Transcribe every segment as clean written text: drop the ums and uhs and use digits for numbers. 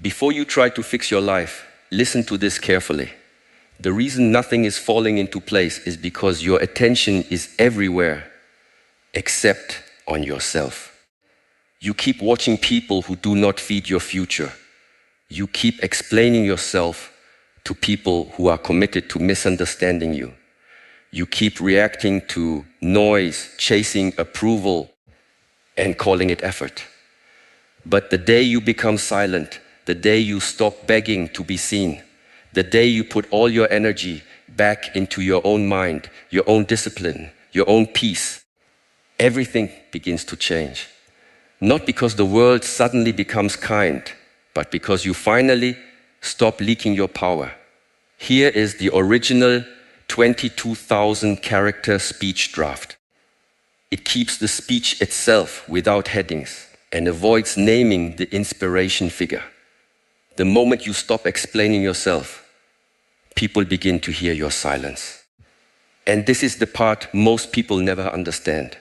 Before you try to fix your life, listen to this carefully. The reason nothing is falling into place is because your attention is everywhere except on yourself. You keep watching people who do not feed your future. You keep explaining yourself to people who are committed to misunderstanding you. You keep reacting to noise, chasing approval, and calling it effort. But the day you become silent, the day you stop begging to be seen, the day you put all your energy back into your own mind, your own discipline, your own peace, everything begins to change. Not because the world suddenly becomes kind, but because you finally stop leaking your power. Here is the original 22,000 character speech draft. It keeps the speech itself without headings and avoids naming the inspiration figure. The moment you stop explaining yourself, people begin to hear your silence. And this is the part most people never understand.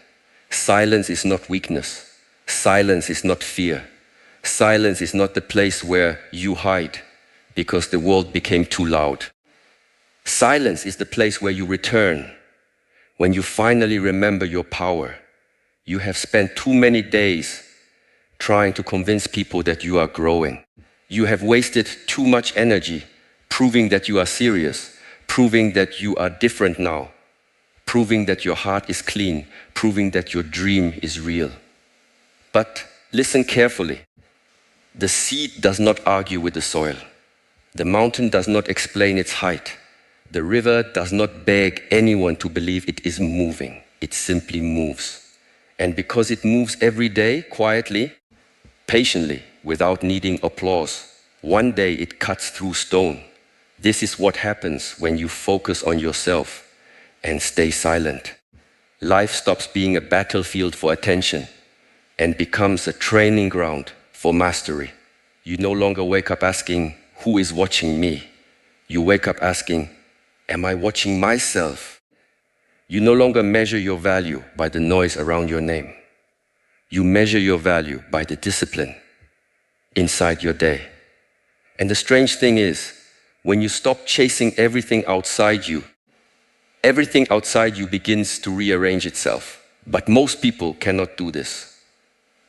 Silence is not weakness. Silence is not fear. Silence is not the place where you hide because the world became too loud. Silence is the place where you return, when you finally remember your power. You have spent too many days trying to convince people that you are growing. You have wasted too much energy proving that you are serious, proving that you are different now, proving that your heart is clean, proving that your dream is real. But listen carefully. The seed does not argue with the soil. The mountain does not explain its height. The river does not beg anyone to believe it is moving. It simply moves. And because it moves every day, quietly, patiently, without needing applause, one day it cuts through stone. This is what happens when you focus on yourself and stay silent. Life stops being a battlefield for attention and becomes a training ground for mastery. You no longer wake up asking, who is watching me? You wake up asking, am I watching myself? You no longer measure your value by the noise around your name. You measure your value by the discipline inside your day. And the strange thing is, when you stop chasing everything outside you begins to rearrange itself. But most people cannot do this.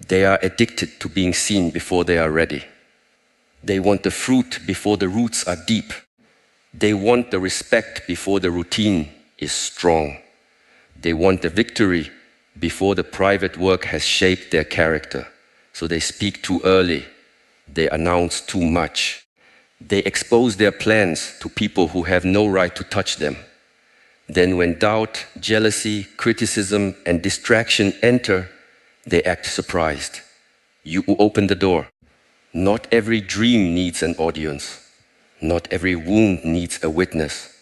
They are addicted to being seen before they are ready. They want the fruit before the roots are deep. They want the respect before the routine is strong. They want the victory before the private work has shaped their character. So they speak too early. They announce too much. They expose their plans to people who have no right to touch them. Then when doubt, jealousy, criticism, and distraction enter, they act surprised. You open the door. Not every dream needs an audience. Not every wound needs a witness.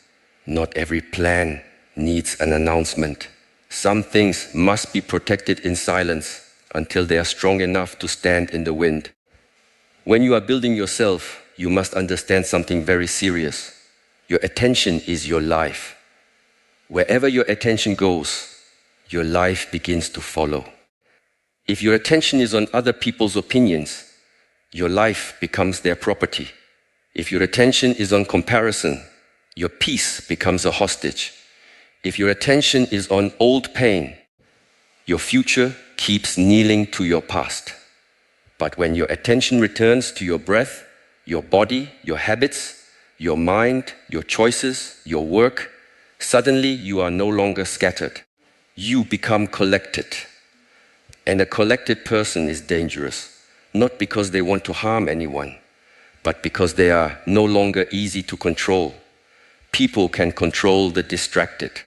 Not every plan needs an announcement. Some things must be protected in silence until they are strong enough to stand in the wind. When you are building yourself, you must understand something very serious. Your attention is your life. Wherever your attention goes, your life begins to follow. If your attention is on other people's opinions, your life becomes their property. If your attention is on comparison, your peace becomes a hostage. If your attention is on old pain, your future keeps kneeling to your past. But when your attention returns to your breath, your body, your habits, your mind, your choices, your work, suddenly you are no longer scattered. You become collected. And a collected person is dangerous, not because they want to harm anyone, but because they are no longer easy to control. People can control the distracted.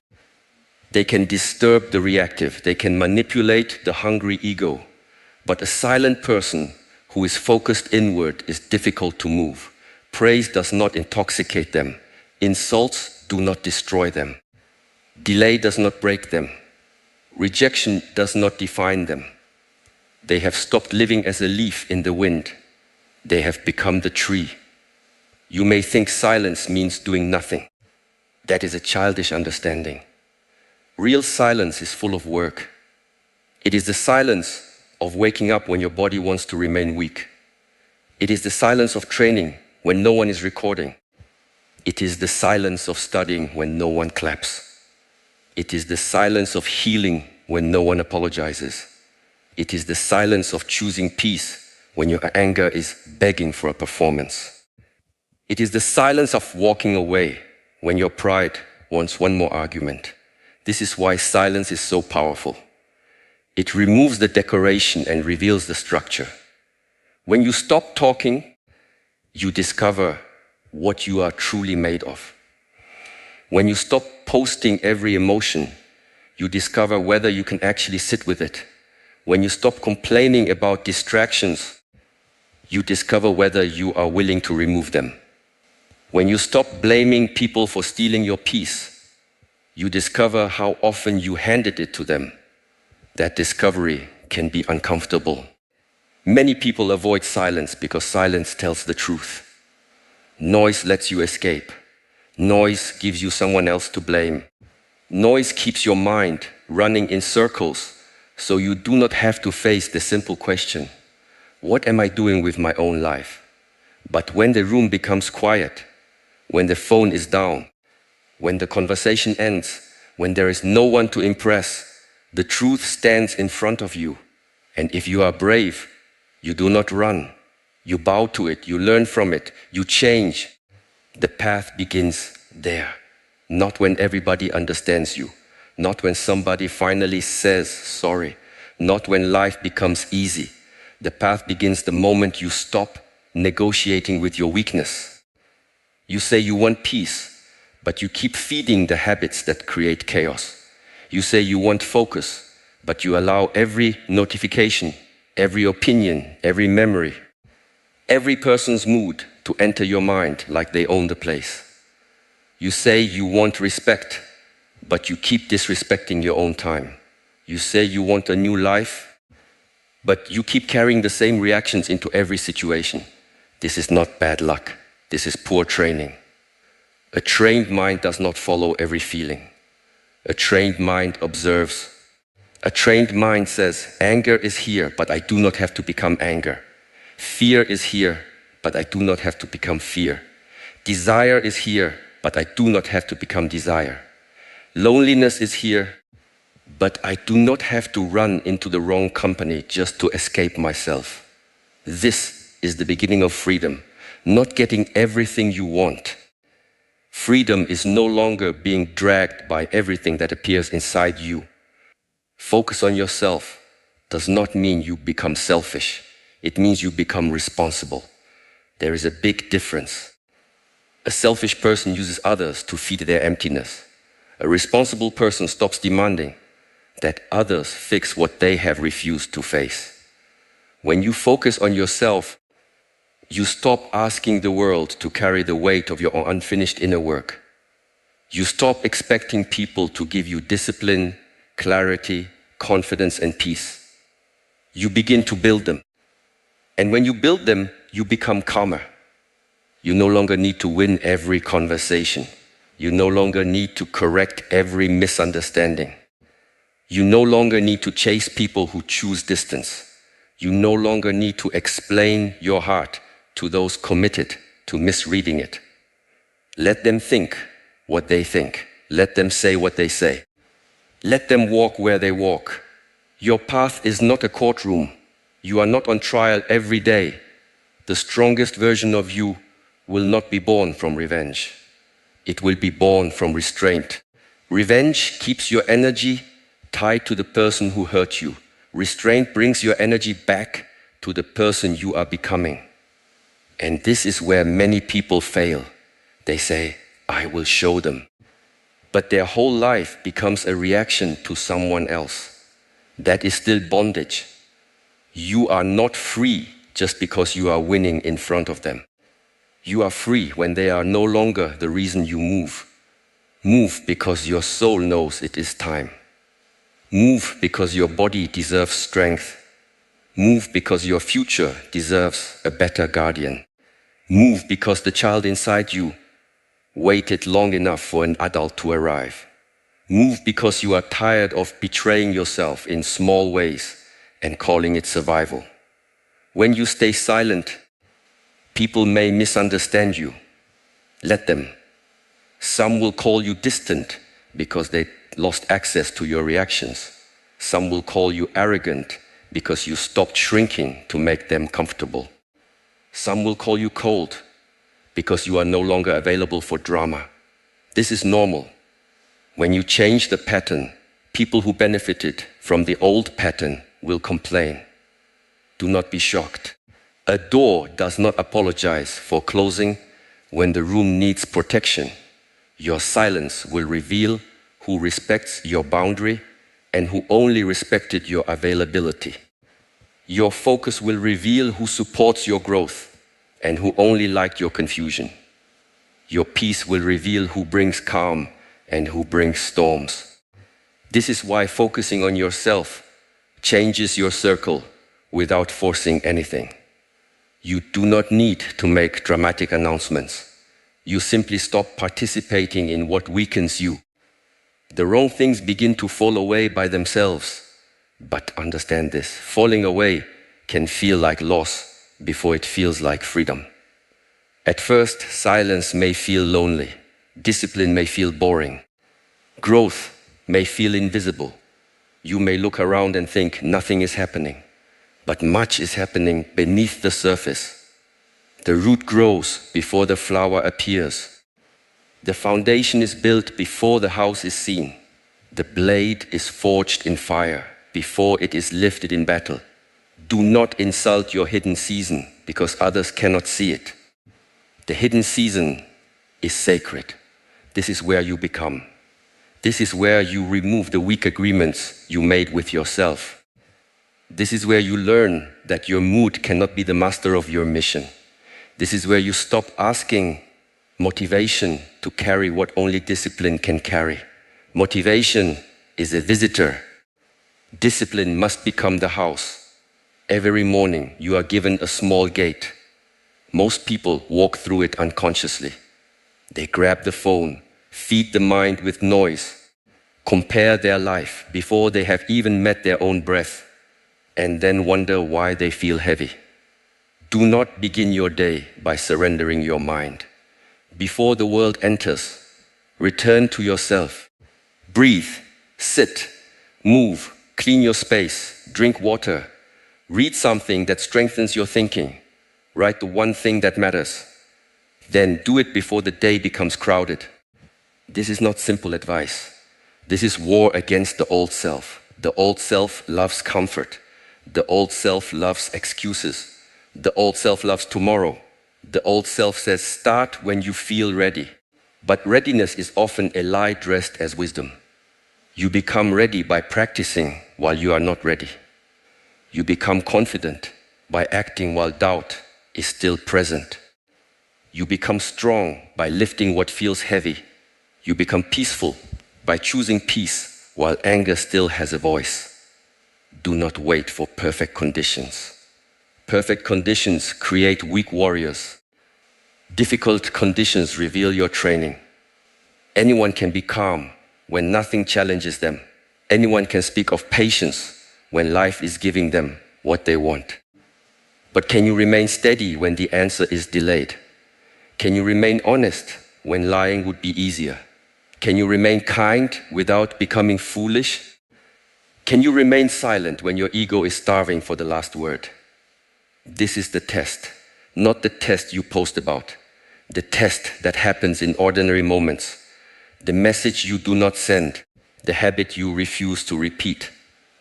They can disturb the reactive. They can manipulate the hungry ego. But a silent person who is focused inward is difficult to move. Praise does not intoxicate them. Insults do not destroy them. Delay does not break them. Rejection does not define them. They have stopped living as a leaf in the wind. They have become the tree. You may think silence means doing nothing. That is a childish understanding. Real silence is full of work. It is the silence of waking up when your body wants to remain weak. It is the silence of training when no one is recording. It is the silence of studying when no one claps. It is the silence of healing when no one apologizes. It is the silence of choosing peace when your anger is begging for a performance. It is the silence of walking away when your pride wants one more argument. This is why silence is so powerful. It removes the decoration and reveals the structure. When you stop talking, you discover what you are truly made of. When you stop posting every emotion, you discover whether you can actually sit with it. When you stop complaining about distractions, you discover whether you are willing to remove them. When you stop blaming people for stealing your peace, you discover how often you handed it to them. That discovery can be uncomfortable. Many people avoid silence because silence tells the truth. Noise lets you escape. Noise gives you someone else to blame. Noise keeps your mind running in circles, so you do not have to face the simple question, what am I doing with my own life? But when the room becomes quiet, when the phone is down, when the conversation ends, when there is no one to impress, the truth stands in front of you. And if you are brave, you do not run. You bow to it, you learn from it, you change. The path begins there. Not when everybody understands you. Not when somebody finally says sorry. Not when life becomes easy. The path begins the moment you stop negotiating with your weakness. You say you want peace, but you keep feeding the habits that create chaos. You say you want focus, but you allow every notification, every opinion, every memory, every person's mood to enter your mind like they own the place. You say you want respect, but you keep disrespecting your own time. You say you want a new life, but you keep carrying the same reactions into every situation. This is not bad luck. This is poor training. A trained mind does not follow every feeling. A trained mind observes. A trained mind says, anger is here, but I do not have to become anger. Fear is here, but I do not have to become fear. Desire is here, but I do not have to become desire. Loneliness is here, but I do not have to run into the wrong company just to escape myself. This is the beginning of freedom, not getting everything you want. Freedom is no longer being dragged by everything that appears inside you. Focus on yourself does not mean you become selfish. It means you become responsible. There is a big difference. A selfish person uses others to feed their emptiness. A responsible person stops demanding that others fix what they have refused to face. When you focus on yourself, you stop asking the world to carry the weight of your unfinished inner work. You stop expecting people to give you discipline, clarity, confidence, and peace. You begin to build them. And when you build them, you become calmer. You no longer need to win every conversation. You no longer need to correct every misunderstanding. You no longer need to chase people who choose distance. You no longer need to explain your heart to those committed to misreading it. Let them think what they think. Let them say what they say. Let them walk where they walk. Your path is not a courtroom. You are not on trial every day. The strongest version of you will not be born from revenge. It will be born from restraint. Revenge keeps your energy tied to the person who hurt you. Restraint brings your energy back to the person you are becoming. And this is where many people fail. They say, I will show them. But their whole life becomes a reaction to someone else. That is still bondage. You are not free just because you are winning in front of them. You are free when they are no longer the reason you move. Move because your soul knows it is time. Move because your body deserves strength. Move because your future deserves a better guardian. Move because the child inside you waited long enough for an adult to arrive. Move because you are tired of betraying yourself in small ways and calling it survival. When you stay silent, People may misunderstand you. Let them. Some will call you distant because they lost access to your reactions. Some will call you arrogant because you stopped shrinking to make them comfortable. Some will call you cold because you are no longer available for drama. This is normal. When you change the pattern, people who benefited from the old pattern will complain. Do not be shocked. A door does not apologize for closing when the room needs protection. Your silence will reveal who respects your boundary and who only respected your availability. Your focus will reveal who supports your growth and who only liked your confusion. Your peace will reveal who brings calm and who brings storms. This is why focusing on yourself changes your circle without forcing anything. You do not need to make dramatic announcements. You simply stop participating in what weakens you. The wrong things begin to fall away by themselves. But understand this, falling away can feel like loss before it feels like freedom. At first, silence may feel lonely. Discipline may feel boring. Growth may feel invisible. You may look around and think nothing is happening, but much is happening beneath the surface. The root grows before the flower appears. The foundation is built before the house is seen. The blade is forged in fire before it is lifted in battle. Do not insult your hidden season because others cannot see it. The hidden season is sacred. This is where you become. This is where you remove the weak agreements you made with yourself. This is where you learn that your mood cannot be the master of your mission. This is where you stop asking motivation to carry what only discipline can carry. Motivation is a visitor. Discipline must become the house. Every morning you are given a small gate. Most people walk through it unconsciously. They grab the phone, feed the mind with noise, compare their life before they have even met their own breath, and then wonder why they feel heavy. Do not begin your day by surrendering your mind. Before the world enters, return to yourself. Breathe, sit, move, clean your space, drink water, read something that strengthens your thinking, write the one thing that matters. Then do it before the day becomes crowded. This is not simple advice. This is war against the old self. The old self loves comfort. The old self loves excuses. The old self loves tomorrow. The old self says start when you feel ready. But readiness is often a lie dressed as wisdom. You become ready by practicing while you are not ready. You become confident by acting while doubt is still present. You become strong by lifting what feels heavy. You become peaceful by choosing peace while anger still has a voice. Do not wait for perfect conditions. Perfect conditions create weak warriors. Difficult conditions reveal your training. Anyone can be calm when nothing challenges them. Anyone can speak of patience when life is giving them what they want. But can you remain steady when the answer is delayed? Can you remain honest when lying would be easier? Can you remain kind without becoming foolish? Can you remain silent when your ego is starving for the last word? This is the test, not the test you post about. The test that happens in ordinary moments. The message you do not send. The habit you refuse to repeat.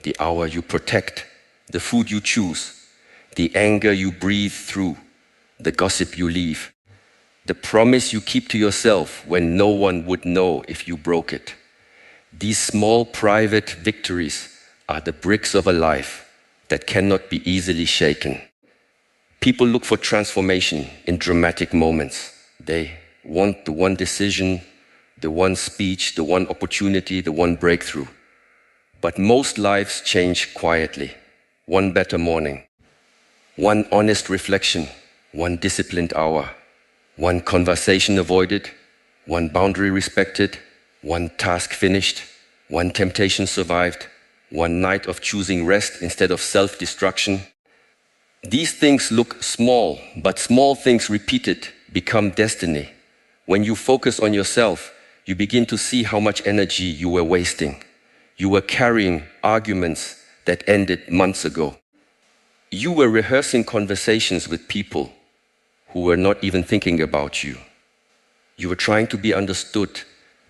The hour you protect. The food you choose. The anger you breathe through. The gossip you leave. The promise you keep to yourself when no one would know if you broke it. These small private victories are the bricks of a life that cannot be easily shaken. People look for transformation in dramatic moments. They want the one decision, the one speech, the one opportunity, the one breakthrough. But most lives change quietly. One better morning, one honest reflection, one disciplined hour, one conversation avoided, one boundary respected, one task finished, one temptation survived, one night of choosing rest instead of self-destruction. These things look small, but small things repeated become destiny. When you focus on yourself, you begin to see how much energy you were wasting. You were carrying arguments that ended months ago. You were rehearsing conversations with people who were not even thinking about you. You were trying to be understood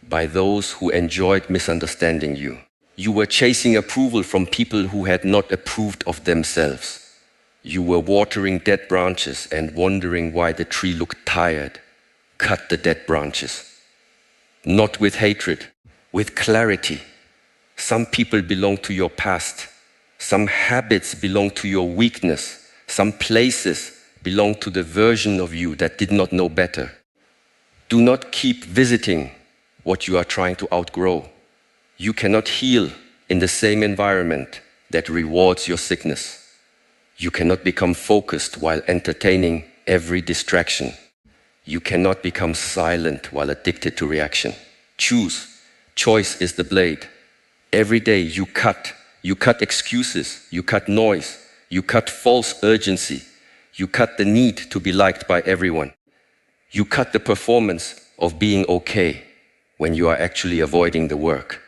by those who enjoyed misunderstanding you. You were chasing approval from people who had not approved of themselves. You were watering dead branches and wondering why the tree looked tired. Cut the dead branches. Not with hatred, with clarity. Some people belong to your past. Some habits belong to your weakness. Some places belong to the version of you that did not know better. Do not keep visiting what you are trying to outgrow. You cannot heal in the same environment that rewards your sickness. You cannot become focused while entertaining every distraction. You cannot become silent while addicted to reaction. Choose. Choice is the blade. Every day you cut excuses, you cut noise, you cut false urgency, you cut the need to be liked by everyone. You cut the performance of being okay when you are actually avoiding the work.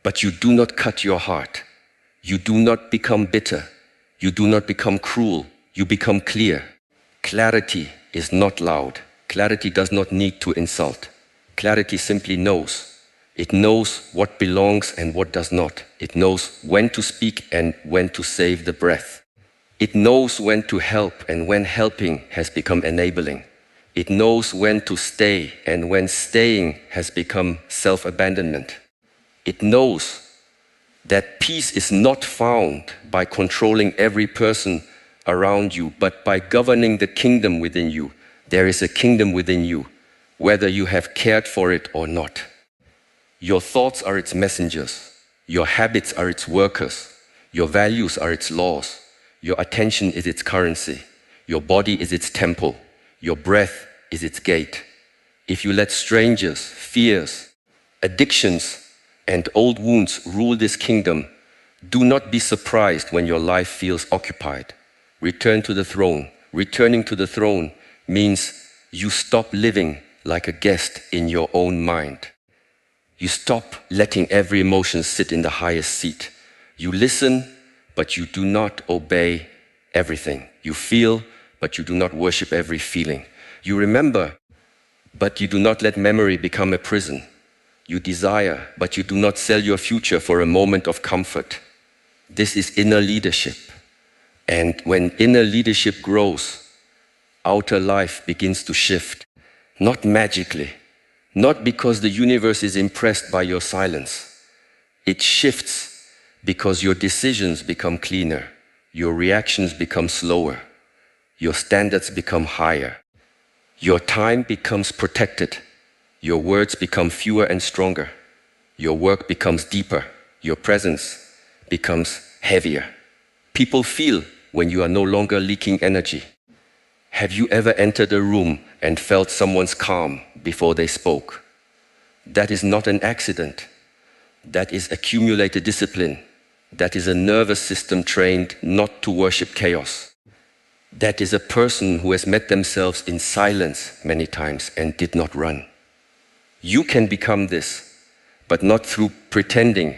But you do not cut your heart. You do not become bitter. You do not become cruel. You become clear. Clarity is not loud. Clarity does not need to insult. Clarity simply knows. It knows what belongs and what does not. It knows when to speak and when to save the breath. It knows when to help and when helping has become enabling. It knows when to stay and when staying has become self-abandonment. It knows that peace is not found by controlling every person around you, but by governing the kingdom within you. There is a kingdom within you, whether you have cared for it or not. Your thoughts are its messengers. Your habits are its workers. Your values are its laws. Your attention is its currency. Your body is its temple. Your breath is its gate. If you let strangers, fears, addictions, and old wounds rule this kingdom, do not be surprised when your life feels occupied. Return to the throne. Returning to the throne means you stop living like a guest in your own mind. You stop letting every emotion sit in the highest seat. You listen, but you do not obey everything. You feel, but you do not worship every feeling. You remember, but you do not let memory become a prison. You desire, but you do not sell your future for a moment of comfort. This is inner leadership. And when inner leadership grows, outer life begins to shift. Not magically, not because the universe is impressed by your silence. It shifts because your decisions become cleaner, your reactions become slower, your standards become higher, your time becomes protected. Your words become fewer and stronger. Your work becomes deeper. Your presence becomes heavier. People feel when you are no longer leaking energy. Have you ever entered a room and felt someone's calm before they spoke? That is not an accident. That is accumulated discipline. That is a nervous system trained not to worship chaos. That is a person who has met themselves in silence many times and did not run. You can become this, but not through pretending,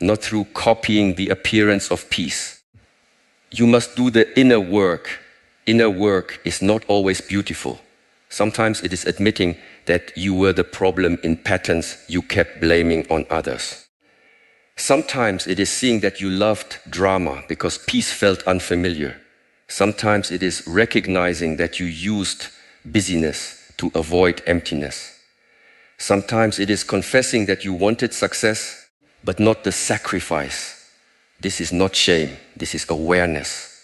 not through copying the appearance of peace. You must do the inner work. Inner work is not always beautiful. Sometimes it is admitting that you were the problem in patterns you kept blaming on others. Sometimes it is seeing that you loved drama because peace felt unfamiliar. Sometimes it is recognizing that you used busyness to avoid emptiness. Sometimes it is confessing that you wanted success, but not the sacrifice. This is not shame, this is awareness.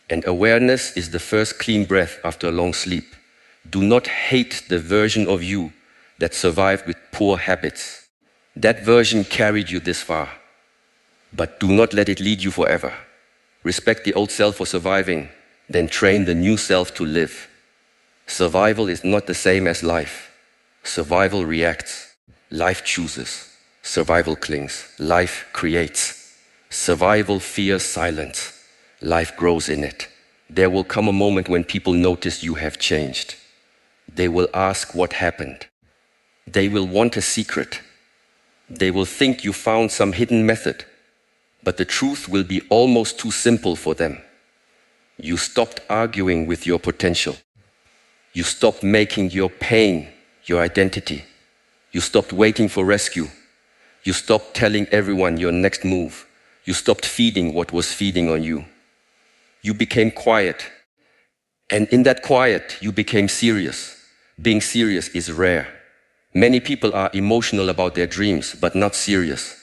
And awareness is the first clean breath after a long sleep. Do not hate the version of you that survived with poor habits. That version carried you this far, but do not let it lead you forever. Respect the old self for surviving, then train the new self to live. Survival is not the same as life. Survival reacts, life chooses. Survival clings, life creates. Survival fears silence, life grows in it. There will come a moment when people notice you have changed. They will ask what happened. They will want a secret. They will think you found some hidden method, but the truth will be almost too simple for them. You stopped arguing with your potential. You stopped making your pain your identity. You stopped waiting for rescue. You stopped telling everyone your next move. You stopped feeding what was feeding on you. You became quiet. And in that quiet, you became serious. Being serious is rare. Many people are emotional about their dreams, but not serious.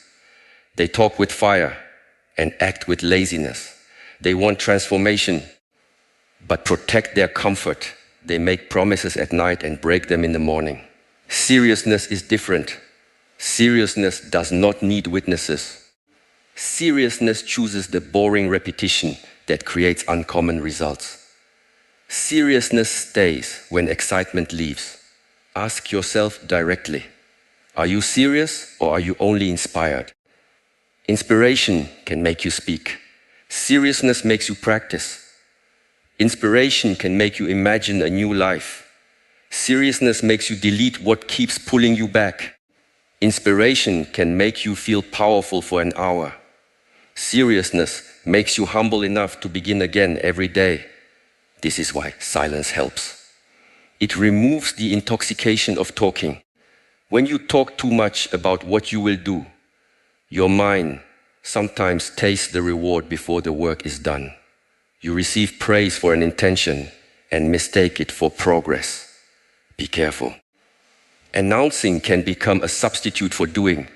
They talk with fire and act with laziness. They want transformation, but protect their comfort. They make promises at night and break them in the morning. Seriousness is different. Seriousness does not need witnesses. Seriousness chooses the boring repetition that creates uncommon results. Seriousness stays when excitement leaves. Ask yourself directly, are you serious or are you only inspired? Inspiration can make you speak. Seriousness makes you practice. Inspiration can make you imagine a new life. Seriousness makes you delete what keeps pulling you back. Inspiration can make you feel powerful for an hour. Seriousness makes you humble enough to begin again every day. This is why silence helps. It removes the intoxication of talking. When you talk too much about what you will do, your mind sometimes tastes the reward before the work is done. You receive praise for an intention and mistake it for progress. Be careful. Announcing can become a substitute for doing.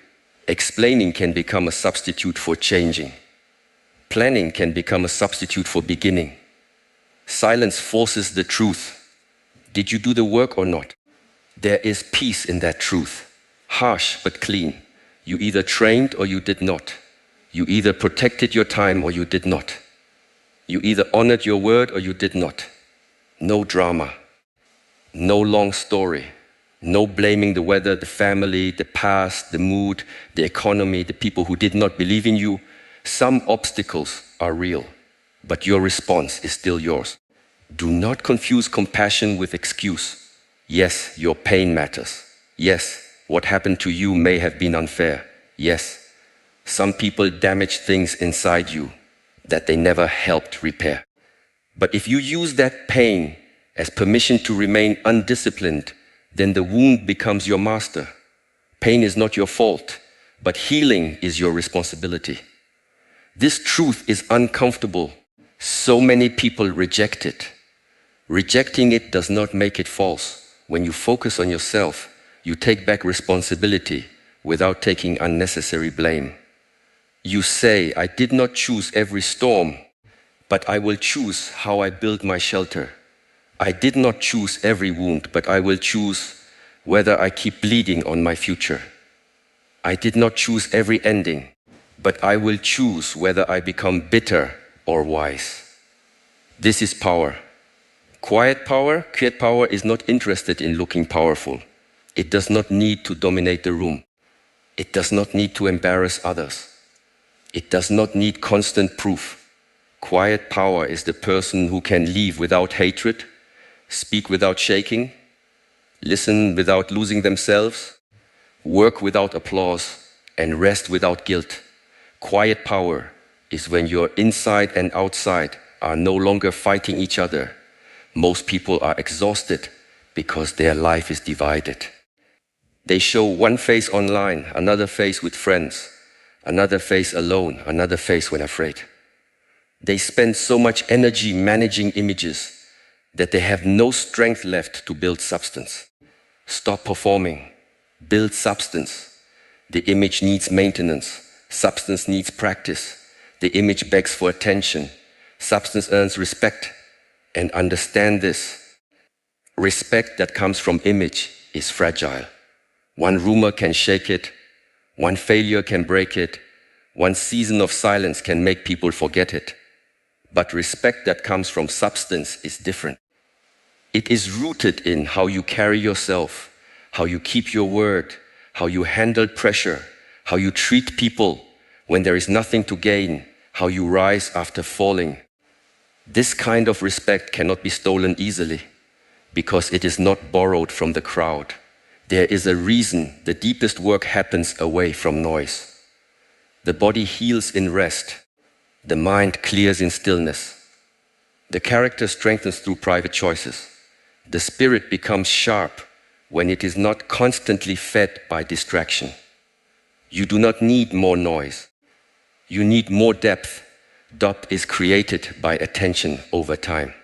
Explaining can become a substitute for changing. Planning can become a substitute for beginning. Silence forces the truth. Did you do the work or not? There is peace in that truth. Harsh but clean. You either trained or you did not. You either protected your time or you did not. You either honored your word or you did not. No drama. No long story. No blaming the weather, the family, the past, the mood, the economy, the people who did not believe in you. Some obstacles are real, but your response is still yours. Do not confuse compassion with excuse. Yes, your pain matters. Yes, what happened to you may have been unfair. Yes, some people damaged things inside you that they never helped repair. But if you use that pain as permission to remain undisciplined, then the wound becomes your master. Pain is not your fault, but healing is your responsibility. This truth is uncomfortable. So many people reject it. Rejecting it does not make it false. When you focus on yourself, you take back responsibility without taking unnecessary blame. You say, I did not choose every storm, but I will choose how I build my shelter. I did not choose every wound, but I will choose whether I keep bleeding on my future. I did not choose every ending, but I will choose whether I become bitter or wise. This is power. Quiet power is not interested in looking powerful. It does not need to dominate the room. It does not need to embarrass others. It does not need constant proof. Quiet power is the person who can leave without hatred, speak without shaking, listen without losing themselves, work without applause, and rest without guilt. Quiet power is when your inside and outside are no longer fighting each other. Most people are exhausted because their life is divided. They show one face online, another face with friends, another face alone, another face when afraid. They spend so much energy managing images that they have no strength left to build substance. Stop performing. Build substance. The image needs maintenance. Substance needs practice. The image begs for attention. Substance earns respect. And understand this. Respect that comes from image is fragile. One rumor can shake it. One failure can break it. One season of silence can make people forget it. But respect that comes from substance is different. It is rooted in how you carry yourself, how you keep your word, how you handle pressure, how you treat people when there is nothing to gain, how you rise after falling. This kind of respect cannot be stolen easily because it is not borrowed from the crowd. There is a reason the deepest work happens away from noise. The body heals in rest. The mind clears in stillness. The character strengthens through private choices. The spirit becomes sharp when it is not constantly fed by distraction. You do not need more noise. You need more depth. Depth is created by attention over time.